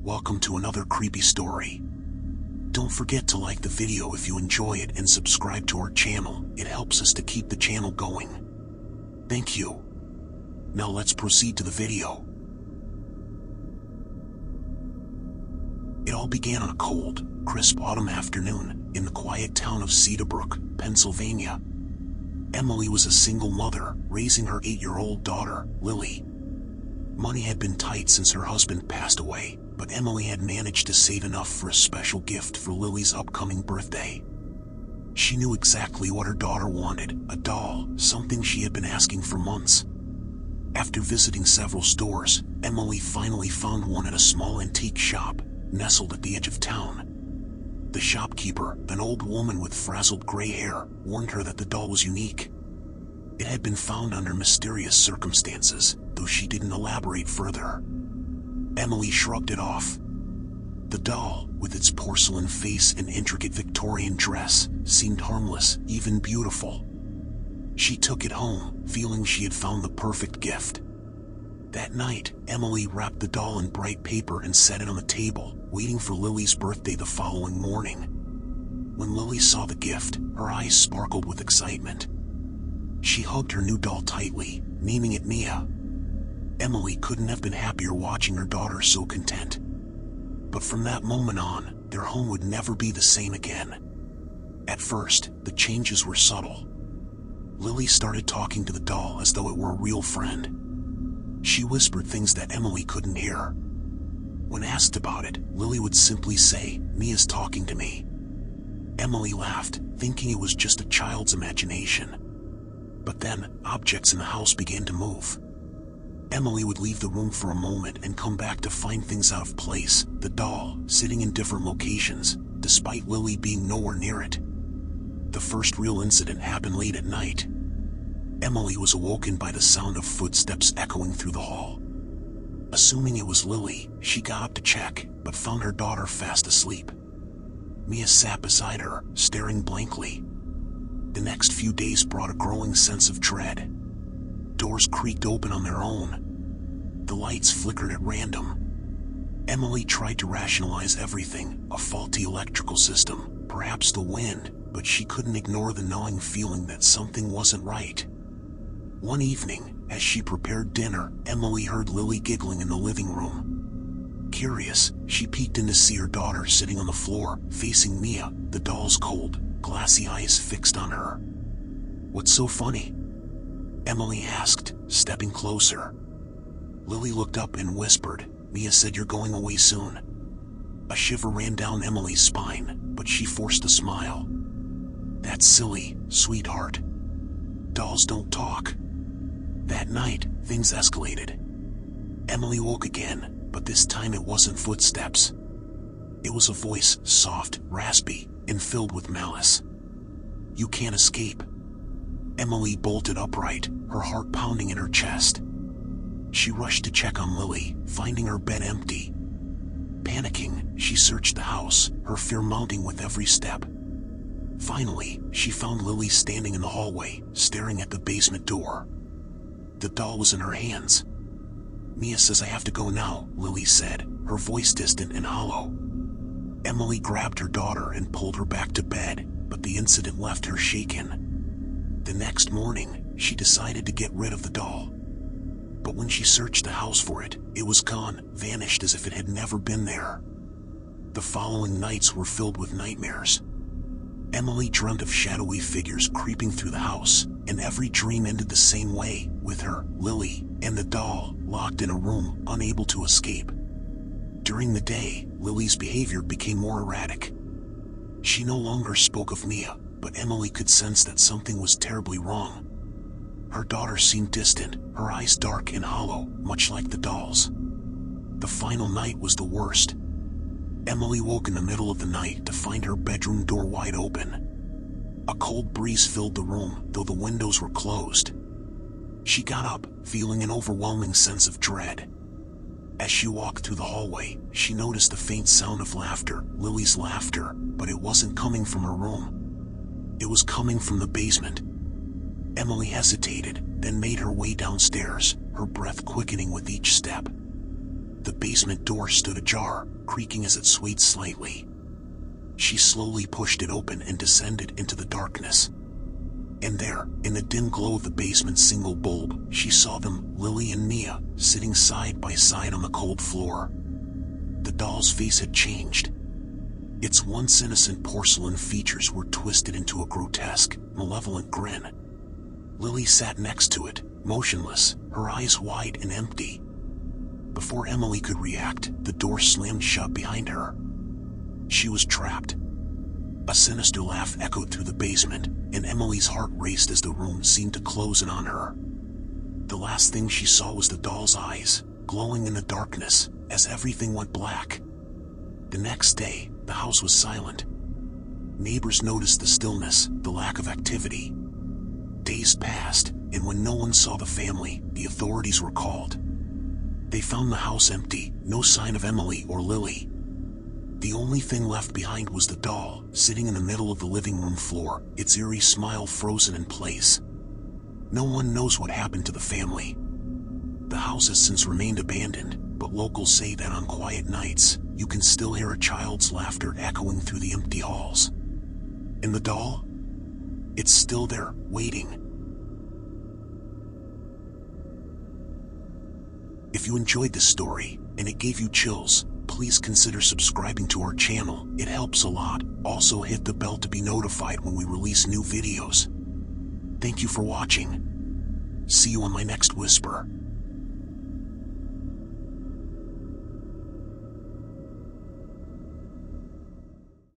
welcome to another creepy story. Don't forget to like the video if you enjoy it and subscribe to our channel. It helps us to keep the channel going. Thank you. Now let's proceed to the video. It all began on a cold, crisp autumn afternoon in the quiet town of Cedarbrook, Pennsylvania. Emily was a single mother, raising her 8-year-old daughter, Lily. Money had been tight since her husband passed away, but Emily had managed to save enough for a special gift for Lily's upcoming birthday. She knew exactly what her daughter wanted, a doll, something she had been asking for months. After visiting several stores, Emily finally found one at a small antique shop, nestled at the edge of town. The shopkeeper, an old woman with frazzled gray hair, warned her that the doll was unique. It had been found under mysterious circumstances, though she didn't elaborate further. Emily shrugged it off. The doll, with its porcelain face and intricate Victorian dress, seemed harmless, even beautiful. She took it home, feeling she had found the perfect gift. That night, Emily wrapped the doll in bright paper and set it on the table, waiting for Lily's birthday the following morning. When Lily saw the gift, her eyes sparkled with excitement. She hugged her new doll tightly, naming it Mia. Emily couldn't have been happier watching her daughter so content. But from that moment on, their home would never be the same again. At first, the changes were subtle. Lily started talking to the doll as though it were a real friend. She whispered things that Emily couldn't hear. When asked about it, Lily would simply say, "Mia's talking to me." Emily laughed, thinking it was just a child's imagination. But then, objects in the house began to move. Emily would leave the room for a moment and come back to find things out of place, the doll sitting in different locations, despite Lily being nowhere near it. The first real incident happened late at night. Emily was awoken by the sound of footsteps echoing through the hall. Assuming it was Lily, she got up to check, but found her daughter fast asleep. Mia sat beside her, staring blankly. The next few days brought a growing sense of dread. Doors creaked open on their own. The lights flickered at random. Emily tried to rationalize everything, a faulty electrical system, perhaps the wind, but she couldn't ignore the gnawing feeling that something wasn't right. One evening, as she prepared dinner, Emily heard Lily giggling in the living room. Curious, she peeked in to see her daughter sitting on the floor, facing Mia, the doll's cold, glassy eyes fixed on her. "What's so funny?" Emily asked, stepping closer. Lily looked up and whispered, "Mia said you're going away soon." A shiver ran down Emily's spine, but she forced a smile. "That's silly, sweetheart. Dolls don't talk." That night, things escalated. Emily woke again, but this time it wasn't footsteps. It was a voice, soft, raspy, and filled with malice. "You can't escape." Emily bolted upright, her heart pounding in her chest. She rushed to check on Lily, finding her bed empty. Panicking, she searched the house, her fear mounting with every step. Finally, she found Lily standing in the hallway, staring at the basement door. The doll was in her hands. "Mia says I have to go now," Lily said, her voice distant and hollow. Emily grabbed her daughter and pulled her back to bed, but the incident left her shaken. The next morning, she decided to get rid of the doll. But when she searched the house for it, it was gone, vanished as if it had never been there. The following nights were filled with nightmares. Emily dreamt of shadowy figures creeping through the house, and every dream ended the same way, with her, Lily, and the doll, locked in a room, unable to escape. During the day, Lily's behavior became more erratic. She no longer spoke of Mia, but Emily could sense that something was terribly wrong. Her daughter seemed distant, her eyes dark and hollow, much like the doll's. The final night was the worst. Emily woke in the middle of the night to find her bedroom door wide open. A cold breeze filled the room, though the windows were closed. She got up, feeling an overwhelming sense of dread. As she walked through the hallway, she noticed the faint sound of laughter, Lily's laughter, but it wasn't coming from her room. It was coming from the basement. Emily hesitated, then made her way downstairs, her breath quickening with each step. The basement door stood ajar, creaking as it swayed slightly. She slowly pushed it open and descended into the darkness. And there, in the dim glow of the basement's single bulb, she saw them, Lily and Mia, sitting side by side on the cold floor. The doll's face had changed. Its once innocent porcelain features were twisted into a grotesque, malevolent grin. Lily sat next to it, motionless, her eyes wide and empty. Before Emily could react, the door slammed shut behind her. She was trapped. A sinister laugh echoed through the basement, and Emily's heart raced as the room seemed to close in on her. The last thing she saw was the doll's eyes, glowing in the darkness, as everything went black. The next day, the house was silent. Neighbors noticed the stillness, the lack of activity. Days passed, and when no one saw the family, the authorities were called. They found the house empty, no sign of Emily or Lily. The only thing left behind was the doll, sitting in the middle of the living room floor, its eerie smile frozen in place. No one knows what happened to the family. The house has since remained abandoned, but locals say that on quiet nights, you can still hear a child's laughter echoing through the empty halls. And the doll? It's still there, waiting. If you enjoyed this story, and it gave you chills, please consider subscribing to our channel. It helps a lot. Also hit the bell to be notified when we release new videos. Thank you for watching. See you on my next whisper.